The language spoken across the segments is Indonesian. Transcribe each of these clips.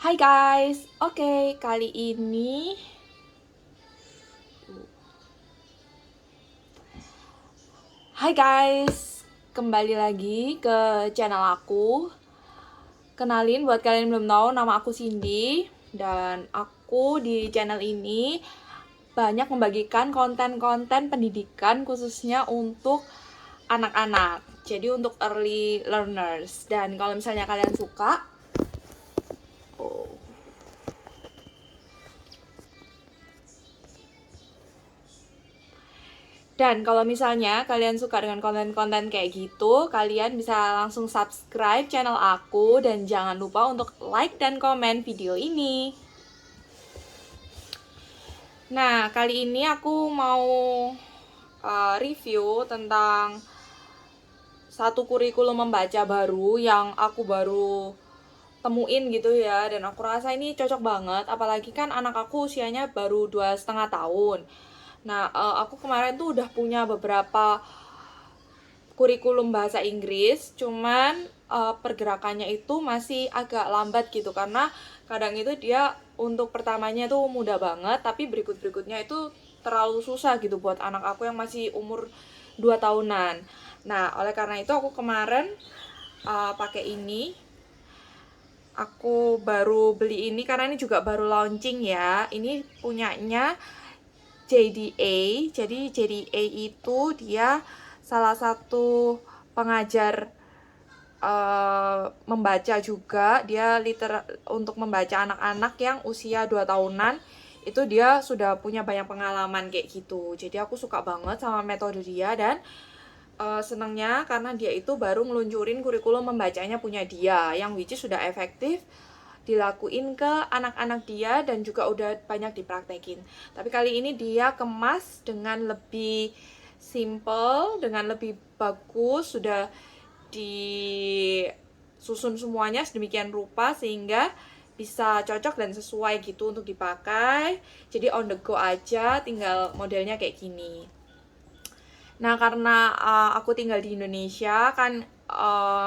Hai guys, oke kali ini Hai guys, kembali lagi ke channel aku. Kenalin buat kalian yang belum tahu, nama aku Cindy. Dan aku di channel ini banyak membagikan konten-konten pendidikan khususnya untuk anak-anak. Jadi untuk early learners. Dan kalau misalnya kalian suka, dan kalau misalnya kalian suka dengan konten-konten kayak gitu, kalian bisa langsung subscribe channel aku dan jangan lupa untuk like dan komen video ini. Nah, kali ini aku mau review tentang satu kurikulum membaca baru yang aku baru temuin gitu ya, dan aku rasa ini cocok banget, apalagi kan anak aku usianya baru 2,5 tahun. Nah, aku kemarin tuh udah punya beberapa kurikulum bahasa Inggris, cuman pergerakannya itu masih agak lambat gitu, karena kadang itu dia untuk pertamanya tuh mudah banget, tapi berikut-berikutnya itu terlalu susah gitu buat anak aku yang masih umur 2 tahunan. Nah, oleh karena itu aku kemarin pakai ini. Aku baru beli ini karena ini juga baru launching ya. Ini punyanya JDA. Jadi JDA itu dia salah satu pengajar membaca juga. Dia untuk membaca anak-anak yang usia 2 tahunan. Itu dia sudah punya banyak pengalaman kayak gitu. Jadi aku suka banget sama metode dia, dan senangnya karena dia itu baru ngeluncurin kurikulum membacanya punya dia, yang which is sudah efektif dilakuin ke anak-anak dia dan juga udah banyak dipraktekin. Tapi kali ini dia kemas dengan lebih simple, dengan lebih bagus, sudah disusun semuanya sedemikian rupa sehingga bisa cocok dan sesuai gitu untuk dipakai. Jadi on the go aja, tinggal modelnya kayak gini. Nah, karena aku tinggal di Indonesia kan,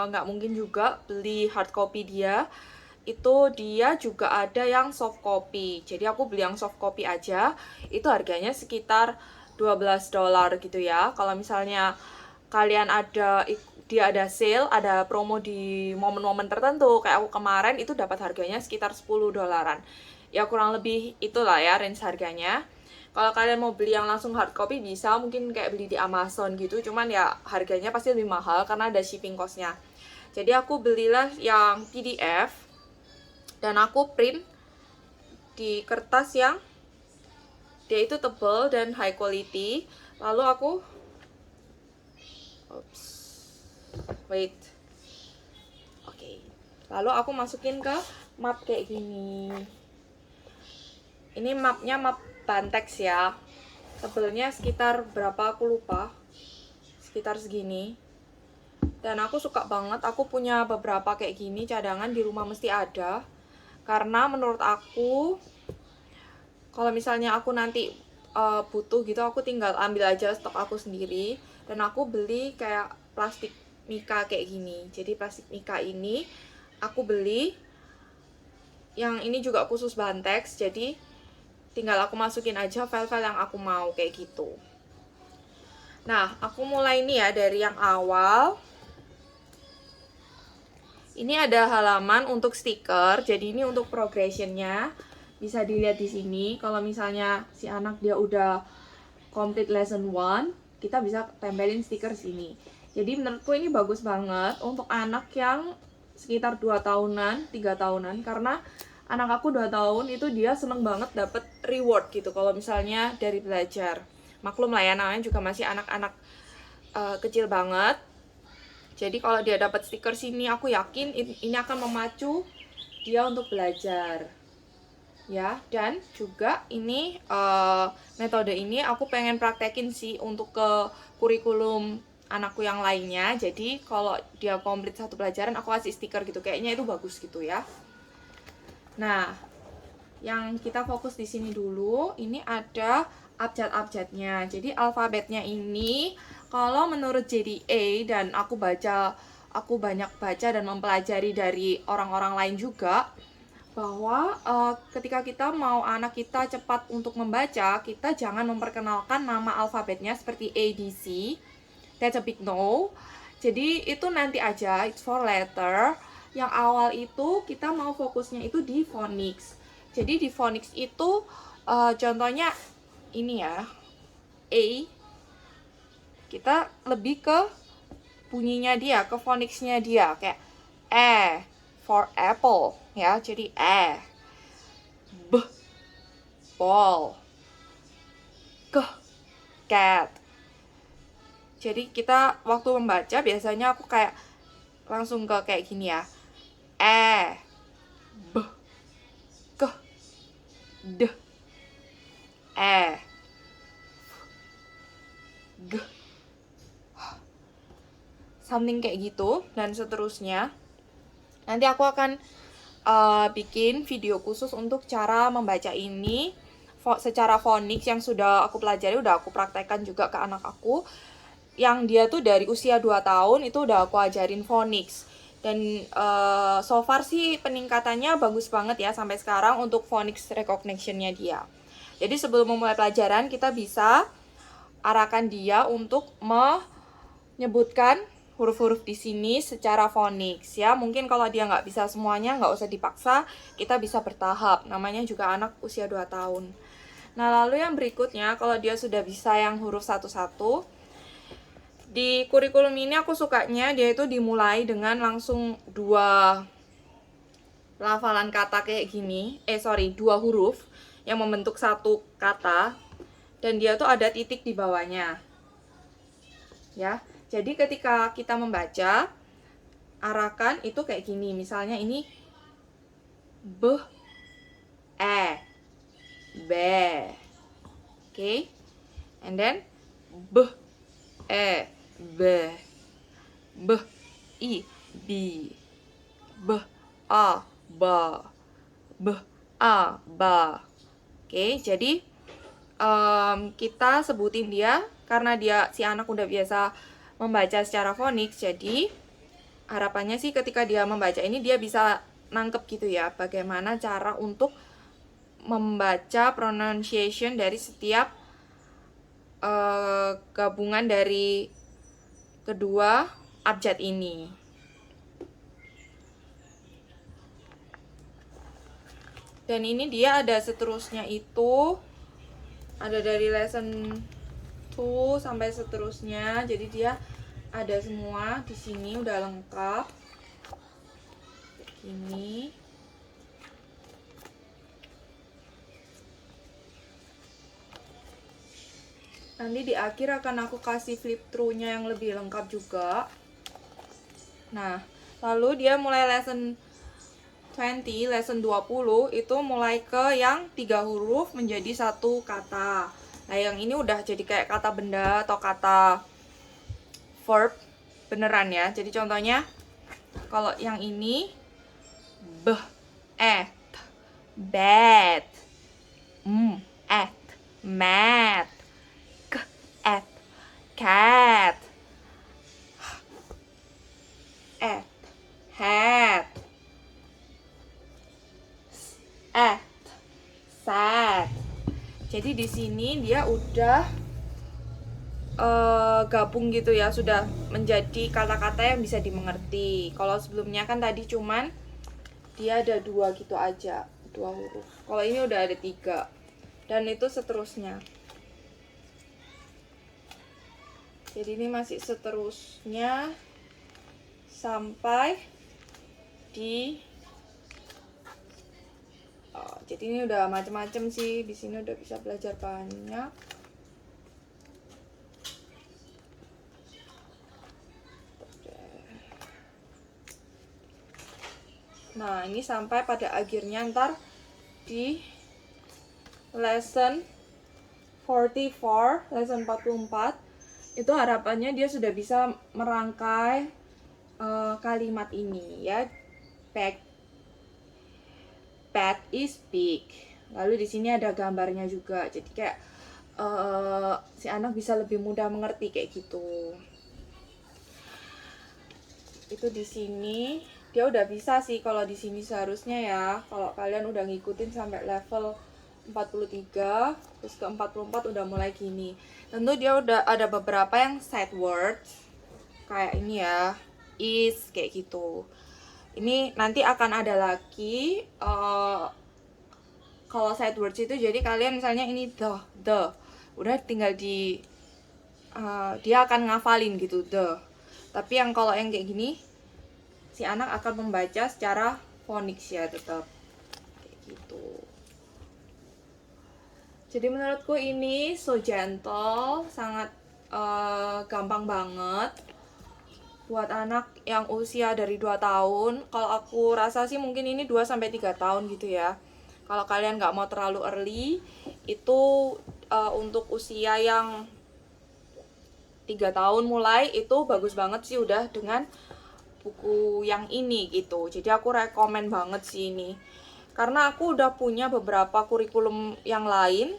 nggak mungkin juga beli hard copy dia. Itu dia juga ada yang soft copy. Jadi aku beli yang soft copy aja. Itu harganya sekitar $12 gitu ya. Kalau misalnya kalian dia ada sale, ada promo di momen-momen tertentu, kayak aku kemarin itu dapat harganya sekitar $10. Ya kurang lebih itulah ya range harganya. Kalau kalian mau beli yang langsung hard copy bisa mungkin kayak beli di Amazon gitu, cuman ya harganya pasti lebih mahal karena ada shipping cost-nya. Jadi aku belilah yang PDF dan aku print di kertas yang dia itu tebal dan high quality. Lalu aku wait. Oke. Lalu aku masukin ke map kayak gini. Ini mapnya map Bantex ya. Tebelnya sekitar berapa aku lupa. Sekitar segini. Dan aku suka banget, aku punya beberapa kayak gini cadangan di rumah mesti ada. Karena menurut aku kalau misalnya aku nanti butuh gitu, aku tinggal ambil aja stok aku sendiri. Dan aku beli kayak plastik mika kayak gini. Jadi plastik mika ini aku beli, yang ini juga khusus Bantex. Jadi tinggal aku masukin aja file-file yang aku mau kayak gitu. Nah, aku mulai nih ya dari yang awal. Ini ada halaman untuk stiker. Jadi ini untuk progressionnya. Bisa dilihat di sini. Kalau misalnya si anak dia udah complete lesson 1, kita bisa tempelin stiker sini. Jadi menurutku ini bagus banget untuk anak yang sekitar 2 tahunan, 3 tahunan, karena anak aku 2 tahun itu dia seneng banget dapet reward gitu kalau misalnya dari belajar. Maklum lah ya, namanya juga masih anak-anak kecil banget. Jadi kalau dia dapat stiker sini, aku yakin ini akan memacu dia untuk belajar. Ya, dan juga ini metode ini aku pengen praktekin sih untuk ke kurikulum anakku yang lainnya. Jadi kalau dia komplit satu pelajaran, aku kasih stiker gitu. Kayaknya itu bagus gitu ya. Nah, yang kita fokus di sini dulu, ini ada abjad-abjadnya. Jadi alfabetnya ini kalau menurut JDA, dan aku banyak baca dan mempelajari dari orang-orang lain juga, bahwa ketika kita mau anak kita cepat untuk membaca, kita jangan memperkenalkan nama alfabetnya seperti A, B, C. That's a big no. Jadi itu nanti aja, it's for letter. Yang awal itu kita mau fokusnya itu di phonics. Jadi di phonics itu contohnya ini ya, A. Kita lebih ke bunyinya dia, ke phonicsnya dia, kayak for apple ya, jadi b ball, cat. Jadi kita waktu membaca biasanya aku kayak langsung ke kayak gini ya, b k d g, something kayak gitu dan seterusnya. Nanti aku akan bikin video khusus untuk cara membaca ini secara phonics yang sudah aku pelajari, udah aku praktekkan juga ke anak aku. Yang dia tuh dari usia 2 tahun itu udah aku ajarin phonics. Dan so far sih peningkatannya bagus banget ya sampai sekarang untuk phonics recognition-nya dia. Jadi sebelum memulai pelajaran kita bisa arahkan dia untuk menyebutkan huruf-huruf di sini secara phonics ya. Mungkin kalau dia nggak bisa semuanya, nggak usah dipaksa, kita bisa bertahap. Namanya juga anak usia 2 tahun. Nah, lalu yang berikutnya, kalau dia sudah bisa yang huruf satu-satu, di kurikulum ini aku sukanya dia itu dimulai dengan langsung 2 lafalan kata kayak gini. 2 huruf yang membentuk satu kata. Dan dia tuh ada titik di bawahnya. Ya. Jadi ketika kita membaca, arahkan itu kayak gini. Misalnya ini b, b. Okay? And then b, b. B, i, b. B, a, ba. B, a, ba. Okay? Jadi kita sebutin dia karena dia si anak udah biasa membaca secara phonics, jadi harapannya sih ketika dia membaca ini dia bisa nangkep gitu ya bagaimana cara untuk membaca pronunciation dari setiap gabungan dari kedua abjad ini. Dan ini dia ada seterusnya itu ada dari lesson 2 sampai seterusnya. Jadi dia ada semua di sini udah lengkap. Ini. Nanti di akhir akan aku kasih flip through-nya yang lebih lengkap juga. Nah, lalu dia mulai lesson 20, lesson 20 itu mulai ke yang 3 huruf menjadi satu kata. Nah, yang ini udah jadi kayak kata benda atau kata verb beneran ya. Jadi contohnya kalau yang ini at, bad, at, mat, at, cat, at, hat, at, sad. Jadi di sini dia udah gabung gitu ya, sudah menjadi kata-kata yang bisa dimengerti. Kalau sebelumnya kan tadi cuman dia ada 2 gitu aja, 2 huruf. Kalau ini udah ada 3 dan itu seterusnya. Jadi ini masih seterusnya sampai di jadi ini udah macam-macam sih, di sini udah bisa belajar banyak. Nah, ini sampai pada akhirnya ntar di lesson 44, lesson 44 itu harapannya dia sudah bisa merangkai kalimat ini ya. Pet is big. Lalu di sini ada gambarnya juga. Jadi kayak si anak bisa lebih mudah mengerti kayak gitu. Itu di sini. dia udah bisa sih kalau di sini seharusnya ya. Kalau kalian udah ngikutin sampai level 43, terus ke 44 udah mulai gini. Tentu dia udah ada beberapa yang side words kayak ini ya, is kayak gitu. Ini nanti akan ada lagi kalau side words itu jadi kalian misalnya ini the udah tinggal di dia akan ngafalin gitu the. Tapi yang kalau yang kayak gini si anak akan membaca secara phonics ya tetap kayak gitu. Jadi menurutku ini so gentle, sangat gampang banget buat anak yang usia dari 2 tahun. Kalau aku rasa sih mungkin ini 2 sampai 3 tahun gitu ya. Kalau kalian nggak mau terlalu early, itu untuk usia yang 3 tahun mulai itu bagus banget sih udah dengan buku yang ini gitu. Jadi aku rekomen banget sih ini. Karena aku udah punya beberapa kurikulum yang lain.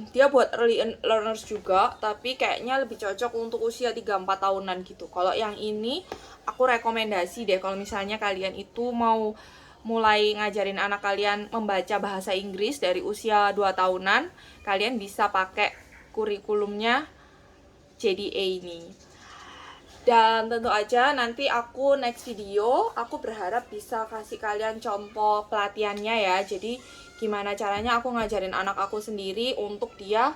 Dia buat early learners juga, tapi kayaknya lebih cocok untuk usia 3-4 tahunan gitu. Kalau yang ini aku rekomendasi deh kalau misalnya kalian itu mau mulai ngajarin anak kalian membaca bahasa Inggris dari usia 2 tahunan, kalian bisa pakai kurikulumnya JDA ini. Dan tentu aja nanti aku next video aku berharap bisa kasih kalian contoh pelatihannya ya. Jadi gimana caranya aku ngajarin anak aku sendiri untuk dia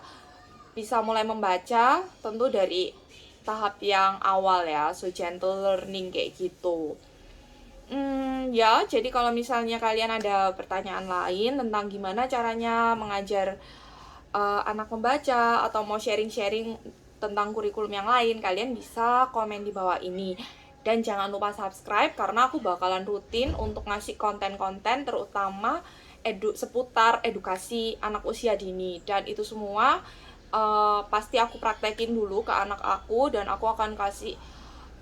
bisa mulai membaca, tentu dari tahap yang awal ya, so gentle learning kayak gitu. Ya, jadi kalau misalnya kalian ada pertanyaan lain tentang gimana caranya mengajar anak membaca atau mau sharing-sharing tentang kurikulum yang lain, kalian bisa komen di bawah ini. Dan jangan lupa subscribe karena aku bakalan rutin untuk ngasih konten-konten terutama seputar edukasi anak usia dini. Dan itu semua pasti aku praktekin dulu ke anak aku dan aku akan kasih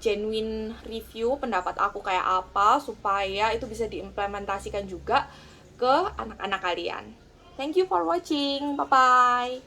genuine review pendapat aku kayak apa supaya itu bisa diimplementasikan juga ke anak-anak kalian. Thank you for watching. Bye-bye.